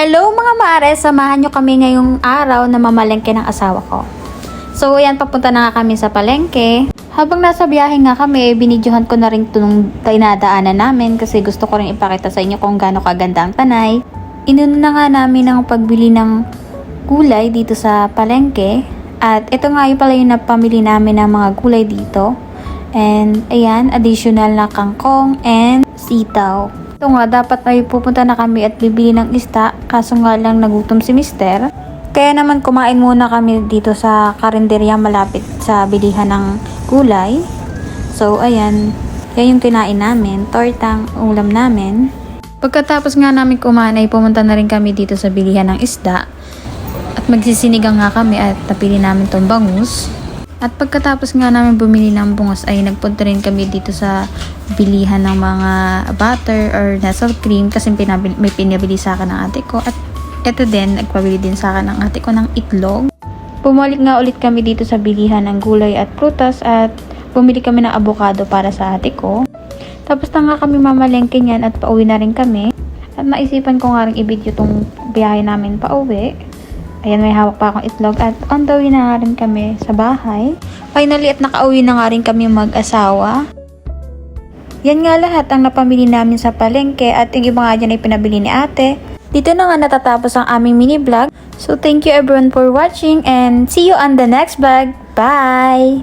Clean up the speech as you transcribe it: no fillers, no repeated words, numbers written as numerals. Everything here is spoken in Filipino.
Hello mga mare, samahan nyo kami ngayong araw na mamalengke ng asawa ko. So ayan, papunta na nga kami sa palengke. Habang nasa biyahe nga kami, binidyohan ko na rin itong dinadaanan namin kasi gusto ko rin ipakita sa inyo kung gaano kaganda ang Tanay. Inuna na nga namin ang pagbili ng gulay dito sa palengke. At ito nga yung pala yung napamili namin ng mga gulay dito. And ayan, additional na kangkong and sitaw. Ito nga, dapat ay pupunta na kami at bibili ng isda, kaso nga lang nagutom si mister. Kaya naman kumain muna kami dito sa karinderya malapit sa bilihan ng gulay. So ayan, yan yung kinain namin, tortang ulam namin. Pagkatapos nga namin kumain ay pumunta na rin kami dito sa bilihan ng isda. At magsisinigang nga kami at napili namin tong bangus. At pagkatapos nga namin bumili ng bungos ay nagpunta rin kami dito sa bilihan ng mga butter or nestle cream kasi may pinabili sa akin ng ate ko. At eto din, nagpabili din sa akin ng ate ko ng itlog. Bumalik nga ulit kami dito sa bilihan ng gulay at prutas at bumili kami ng avocado para sa ate ko. Tapos na nga kami mamalengke niyan at pauwi na rin kami. At naisipan ko nga rin i-video tong biyahe namin pauwi. Ayan, may hawak pa akong itlog at on the way na nga rin kami sa bahay. Finally, at nakauwi na nga rin kami mag-asawa. Yan nga lahat ang napamili namin sa palengke at yung iba nga dyan ay pinabili ni ate. Dito na nga natatapos ang aming mini vlog. So, thank you everyone for watching and see you on the next vlog. Bye!